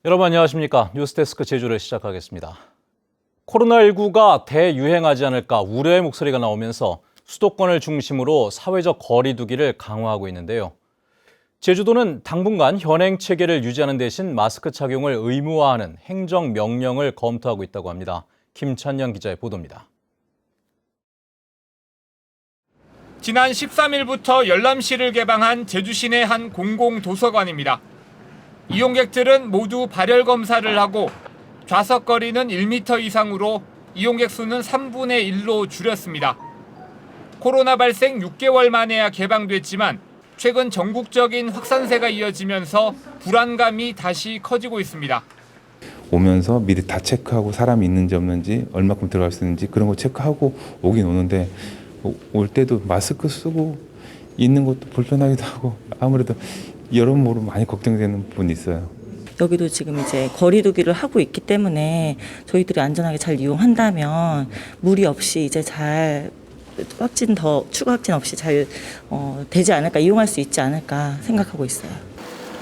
여러분 안녕하십니까? 뉴스데스크 제주를 시작하겠습니다. 코로나19가 대유행하지 않을까 우려의 목소리가 나오면서 수도권을 중심으로 사회적 거리 두기를 강화하고 있는데요. 제주도는 당분간 현행 체계를 유지하는 대신 마스크 착용을 의무화하는 행정명령을 검토하고 있다고 합니다. 김찬영 기자의 보도입니다. 지난 13일부터 열람실을 개방한 제주시내 한 공공도서관입니다. 이용객들은 모두 발열 검사를 하고 좌석 거리는 1m 이상으로 이용객 수는 3분의 1로 줄였습니다. 코로나 발생 6개월 만에야 개방됐지만 최근 전국적인 확산세가 이어지면서 불안감이 다시 커지고 있습니다. 오면서 미리 다 체크하고 사람이 있는지 없는지 얼마큼 들어갈 수 있는지 그런 거 체크하고 오긴 오는데 올 때도 마스크 쓰고 있는 것도 불편하기도 하고 아무래도 여러모로 많이 걱정되는 부분이 있어요. 여기도 지금 이제 거리두기를 하고 있기 때문에 저희들이 안전하게 잘 이용한다면 무리 없이 이제 잘 추가 확진 없이 잘 되지 않을까, 이용할 수 있지 않을까 생각하고 있어요.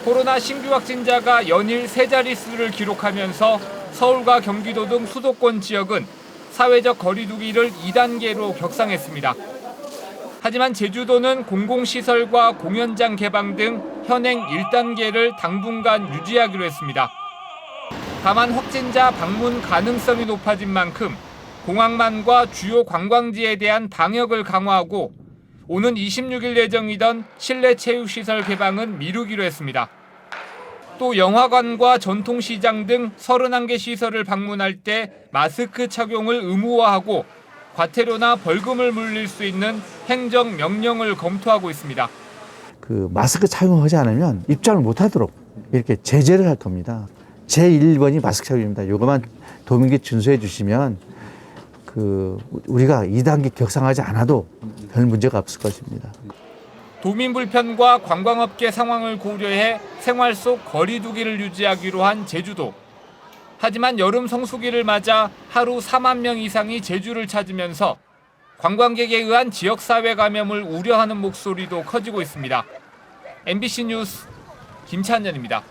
코로나 신규 확진자가 연일 세 자릿수를 기록하면서 서울과 경기도 등 수도권 지역은 사회적 거리두기를 2단계로 격상했습니다. 하지만 제주도는 공공시설과 공연장 개방 등 현행 1단계를 당분간 유지하기로 했습니다. 다만 확진자 방문 가능성이 높아진 만큼 공항만과 주요 관광지에 대한 방역을 강화하고 오는 26일 예정이던 실내 체육시설 개방은 미루기로 했습니다. 또 영화관과 전통시장 등 31개 시설을 방문할 때 마스크 착용을 의무화하고 과태료나 벌금을 물릴 수 있는 행정명령을 검토하고 있습니다. 그 마스크 착용하지 않으면 입장을 못하도록 이렇게 제재를 할 겁니다. 제1번이 마스크 착용입니다. 이것만 도민께 준수해 주시면 우리가 2단계 격상하지 않아도 별 문제가 없을 것입니다. 도민 불편과 관광업계 상황을 고려해 생활 속 거리두기를 유지하기로 한 제주도. 하지만 여름 성수기를 맞아 하루 4만 명 이상이 제주를 찾으면서 관광객에 의한 지역사회 감염을 우려하는 목소리도 커지고 있습니다. MBC 뉴스 김찬현입니다.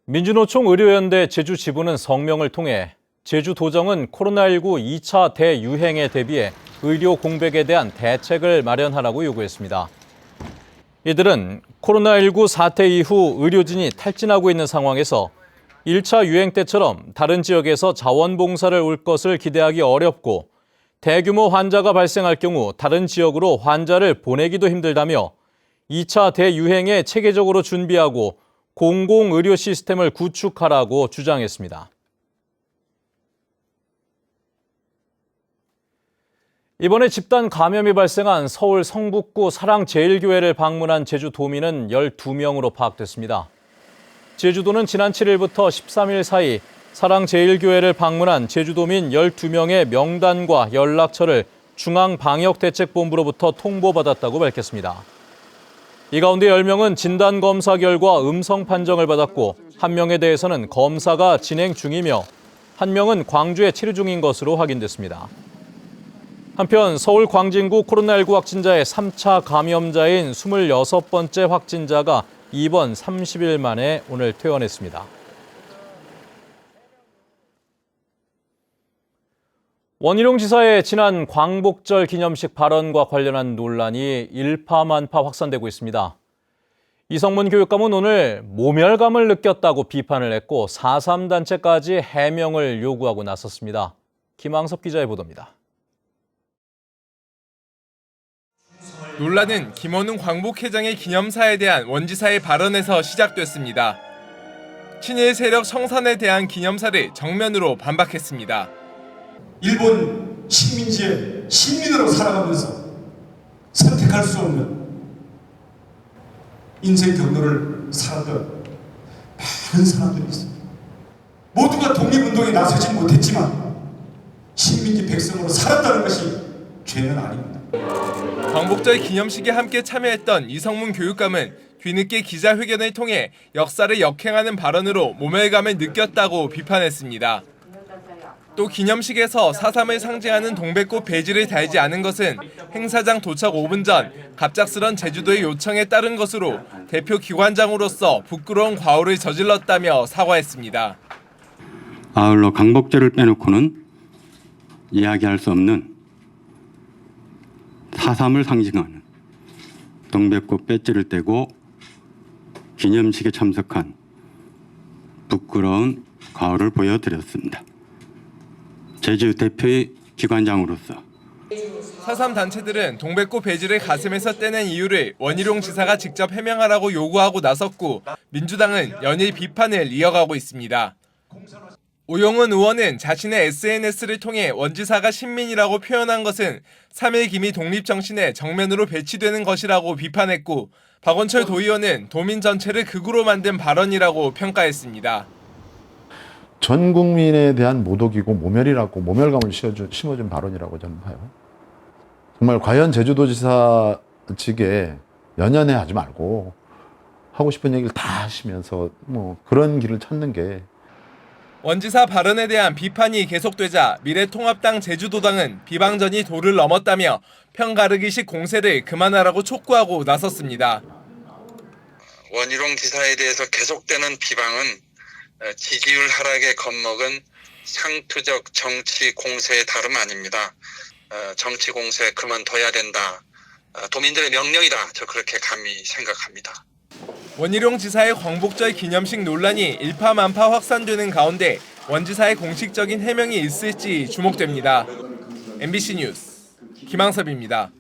민주노총 의료연대 제주지부는 성명을 통해 제주도정은 코로나19 2차 대유행에 대비해 의료 공백에 대한 대책을 마련하라고 요구했습니다. 이들은 코로나19 사태 이후 의료진이 탈진하고 있는 상황에서 1차 유행 때처럼 다른 지역에서 자원봉사를 올 것을 기대하기 어렵고 대규모 환자가 발생할 경우 다른 지역으로 환자를 보내기도 힘들다며 2차 대유행에 체계적으로 준비하고 공공의료 시스템을 구축하라고 주장했습니다. 이번에 집단 감염이 발생한 서울 성북구 사랑제일교회를 방문한 제주도민은 12명으로 파악됐습니다. 제주도는 지난 7일부터 13일 사이 사랑제일교회를 방문한 제주도민 12명의 명단과 연락처를 중앙방역대책본부로부터 통보받았다고 밝혔습니다. 이 가운데 10명은 진단검사 결과 음성 판정을 받았고 1명에 대해서는 검사가 진행 중이며 1명은 광주에 치료 중인 것으로 확인됐습니다. 한편 서울 광진구 코로나19 확진자의 3차 감염자인 26번째 확진자가 입원 30일 만에 오늘 퇴원했습니다. 원희룡 지사의 지난 광복절 기념식 발언과 관련한 논란이 일파만파 확산되고 있습니다. 이성문 교육감은 오늘 모멸감을 느꼈다고 비판을 했고 4.3 단체까지 해명을 요구하고 나섰습니다. 김항섭 기자의 보도입니다. 논란은 김원웅 광복회장의 기념사에 대한 원 지사의 발언에서 시작됐습니다. 친일 세력 청산에 대한 기념사를 정면으로 반박했습니다. 일본 식민지의 식민으로 살아가면서 선택할 수 없는 인생 경로를 살았던 많은 사람들이 있습니다. 모두가 독립운동에 나서지 못했지만 식민지 백성으로 살았다는 것이 죄는 아닙니다. 광복절 기념식에 함께 참여했던 이성문 교육감은 뒤늦게 기자회견을 통해 역사를 역행하는 발언으로 모멸감을 느꼈다고 비판했습니다. 또 기념식에서 4.3을 상징하는 동백꽃 배지를 달지 않은 것은 행사장 도착 5분 전 갑작스런 제주도의 요청에 따른 것으로 대표 기관장으로서 부끄러운 과오를 저질렀다며 사과했습니다. 아울러 강복절을 빼놓고는 이야기할 수 없는 4.3을 상징하는 동백꽃 배지를 떼고 기념식에 참석한 부끄러운 과오를 보여드렸습니다. 제주 대표의 기관장으로서 4.3 단체들은 동백꽃 배지를 가슴에서 떼낸 이유를 원희룡 지사가 직접 해명하라고 요구하고 나섰고 민주당은 연일 비판을 이어가고 있습니다. 오영훈 의원은 자신의 SNS를 통해 원 지사가 신민이라고 표현한 것은 3.1 기미 독립정신에 정면으로 배치되는 것이라고 비판했고 박원철 도의원은 도민 전체를 극우로 만든 발언이라고 평가했습니다. 전 국민에 대한 모독이고 모멸이라고 모멸감을 심어준 발언이라고 저는 봐요. 정말 과연 제주도지사 측에 연연해 하지 말고 하고 싶은 얘기를 다 하시면서 뭐 그런 길을 찾는 게. 원지사 발언에 대한 비판이 계속되자 미래통합당 제주도당은 비방전이 도를 넘었다며 편가르기식 공세를 그만하라고 촉구하고 나섰습니다. 원희룡 지사에 대해서 계속되는 비방은 지지율 하락에 겁먹은 상투적 정치 공세의 다름 아닙니다. 정치 공세 그만둬야 된다. 도민들의 명령이다. 저 그렇게 감히 생각합니다. 원희룡 지사의 광복절 기념식 논란이 일파만파 확산되는 가운데 원 지사의 공식적인 해명이 있을지 주목됩니다. MBC 뉴스 김항섭입니다.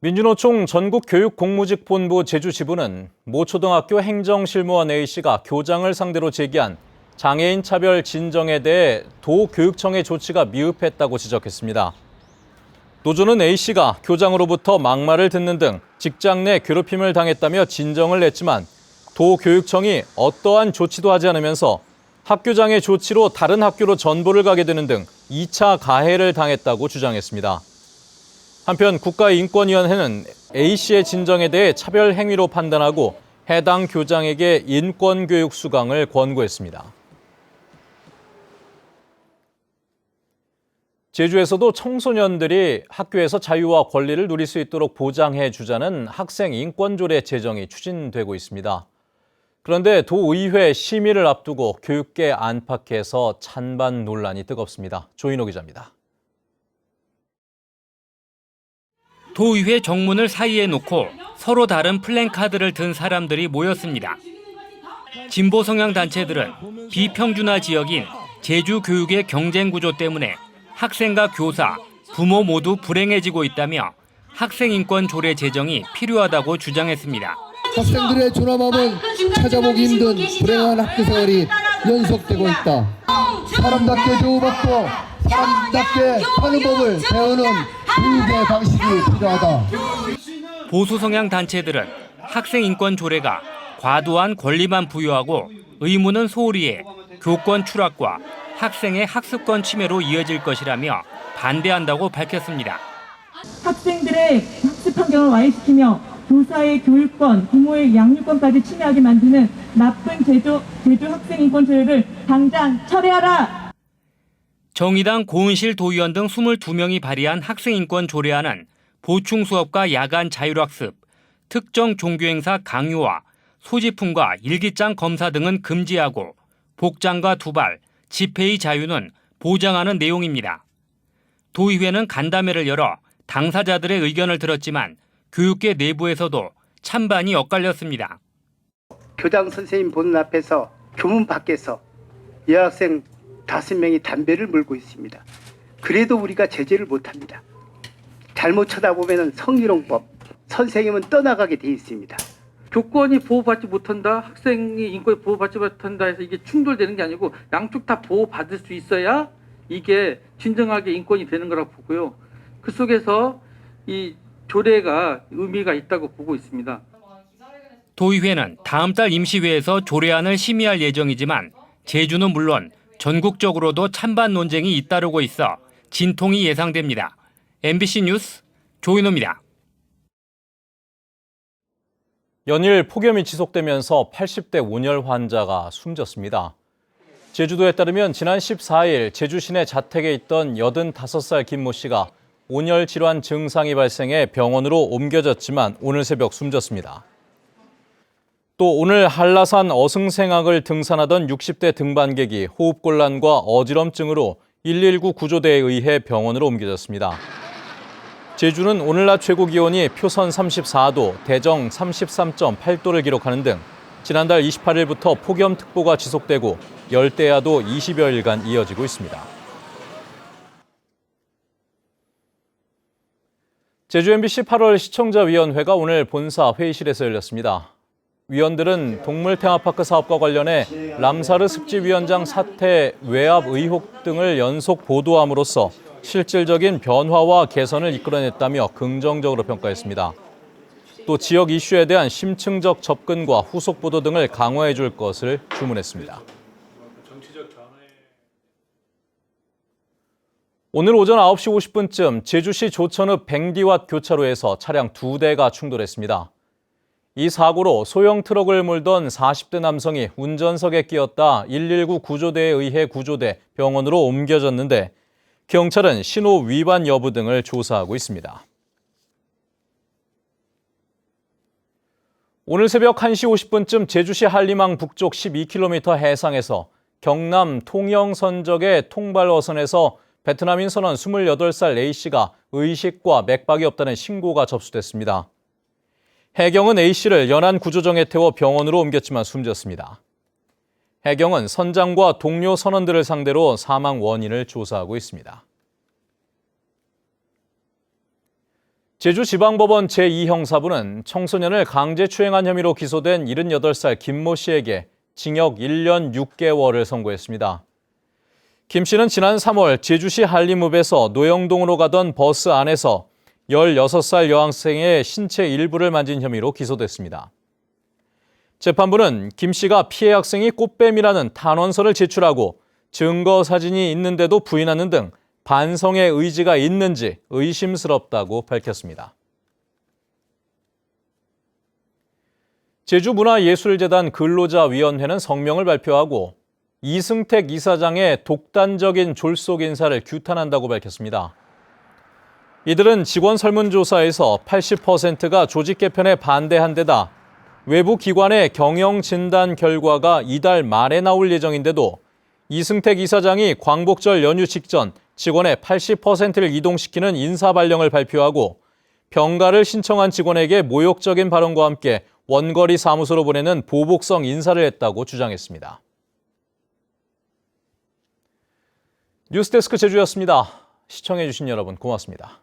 민주노총 전국교육공무직본부 제주지부는 모 초등학교 행정실무원 A씨가 교장을 상대로 제기한 장애인 차별 진정에 대해 도교육청의 조치가 미흡했다고 지적했습니다. 노조는 A씨가 교장으로부터 막말을 듣는 등 직장 내 괴롭힘을 당했다며 진정을 냈지만 도교육청이 어떠한 조치도 하지 않으면서 학교장의 조치로 다른 학교로 전보를 가게 되는 등 2차 가해를 당했다고 주장했습니다. 한편 국가인권위원회는 A씨의 진정에 대해 차별 행위로 판단하고 해당 교장에게 인권교육 수강을 권고했습니다. 제주에서도 청소년들이 학교에서 자유와 권리를 누릴 수 있도록 보장해 주자는 학생 인권조례 제정이 추진되고 있습니다. 그런데 도의회 심의를 앞두고 교육계 안팎에서 찬반 논란이 뜨겁습니다. 조인호 기자입니다. 도의회 정문을 사이에 놓고 서로 다른 플랜카드를 든 사람들이 모였습니다. 진보 성향 단체들은 비평준화 지역인 제주 교육의 경쟁 구조 때문에 학생과 교사, 부모 모두 불행해지고 있다며 학생 인권 조례 제정이 필요하다고 주장했습니다. 학생들의 존엄함은 찾아보기 힘든 불행한 학교 생활이 연속되고 있다. 사람답게 교육받고 사람답게 사는 법을 배우는 교육의 방식이 필요하다. 보수 성향 단체들은 학생 인권 조례가 과도한 권리만 부여하고 의무는 소홀히 해 교권 추락과 학생의 학습권 침해로 이어질 것이라며 반대한다고 밝혔습니다. 학생들의 학습 환경을 와해시키며 교사의 교육권, 부모의 양육권까지 침해하게 만드는 나쁜 제주 학생 인권 조례를 당장 철회하라. 정의당 고은실 도의원 등 22명이 발의한 학생 인권 조례안은 보충 수업과 야간 자율학습, 특정 종교행사 강요와 소지품과 일기장 검사 등은 금지하고 복장과 두발, 집회의 자유는 보장하는 내용입니다. 도의회는 간담회를 열어 당사자들의 의견을 들었지만 교육계 내부에서도 찬반이 엇갈렸습니다. 교장 선생님 보는 앞에서 교문 밖에서 여학생 5명이 담배를 물고 있습니다. 그래도 우리가 제재를 못합니다. 잘못 쳐다보면 성희롱법, 선생님은 떠나가게 돼 있습니다. 교권이 보호받지 못한다, 학생이 인권이 보호받지 못한다 해서 이게 충돌되는 게 아니고 양쪽 다 보호받을 수 있어야 이게 진정하게 인권이 되는 거라고 보고요. 그 속에서 이 조례가 의미가 있다고 보고 있습니다. 도의회는 다음 달 임시회에서 조례안을 심의할 예정이지만 제주는 물론 전국적으로도 찬반 논쟁이 잇따르고 있어 진통이 예상됩니다. MBC 뉴스 조인호입니다. 연일 폭염이 지속되면서 80대 온열 환자가 숨졌습니다. 제주도에 따르면 지난 14일 제주 시내 자택에 있던 85살 김모 씨가 온열 질환 증상이 발생해 병원으로 옮겨졌지만 오늘 새벽 숨졌습니다. 또 오늘 한라산 어승생학을 등산하던 60대 등반객이 호흡곤란과 어지럼증으로 119 구조대에 의해 병원으로 옮겨졌습니다. 제주는 오늘 낮 최고 기온이 표선 34도, 대정 33.8도를 기록하는 등 지난달 28일부터 폭염특보가 지속되고 열대야도 20여일간 이어지고 있습니다. 제주 MBC 8월 시청자위원회가 오늘 본사 회의실에서 열렸습니다. 위원들은 동물 테마파크 사업과 관련해 람사르 습지위원장 사태 외압 의혹 등을 연속 보도함으로써 실질적인 변화와 개선을 이끌어냈다며 긍정적으로 평가했습니다. 또 지역 이슈에 대한 심층적 접근과 후속 보도 등을 강화해 줄 것을 주문했습니다. 오늘 오전 9시 50분쯤 제주시 조천읍 뱅디왓 교차로에서 차량 2대가 충돌했습니다. 이 사고로 소형 트럭을 몰던 40대 남성이 운전석에 끼었다 119 구조대에 의해 구조돼 병원으로 옮겨졌는데 경찰은 신호 위반 여부 등을 조사하고 있습니다. 오늘 새벽 1시 50분쯤 제주시 한림항 북쪽 12km 해상에서 경남 통영선적의 통발어선에서 베트남인 선원 28살 A씨가 의식과 맥박이 없다는 신고가 접수됐습니다. 해경은 A씨를 연안 구조정에 태워 병원으로 옮겼지만 숨졌습니다. 해경은 선장과 동료 선원들을 상대로 사망 원인을 조사하고 있습니다. 제주지방법원 제2형사부는 청소년을 강제추행한 혐의로 기소된 78살 김모 씨에게 징역 1년 6개월을 선고했습니다. 김 씨는 지난 3월 제주시 한림읍에서 노영동으로 가던 버스 안에서 16살 여학생의 신체 일부를 만진 혐의로 기소됐습니다. 재판부는 김 씨가 피해 학생이 꽃뱀이라는 탄원서를 제출하고 증거 사진이 있는데도 부인하는 등 반성의 의지가 있는지 의심스럽다고 밝혔습니다. 제주문화예술재단 근로자위원회는 성명을 발표하고 이승택 이사장의 독단적인 졸속 인사를 규탄한다고 밝혔습니다. 이들은 직원 설문조사에서 80%가 조직 개편에 반대한 데다 외부 기관의 경영 진단 결과가 이달 말에 나올 예정인데도 이승택 이사장이 광복절 연휴 직전 직원의 80%를 이동시키는 인사발령을 발표하고 병가를 신청한 직원에게 모욕적인 발언과 함께 원거리 사무소로 보내는 보복성 인사를 했다고 주장했습니다. 뉴스데스크 제주였습니다. 시청해주신 여러분 고맙습니다.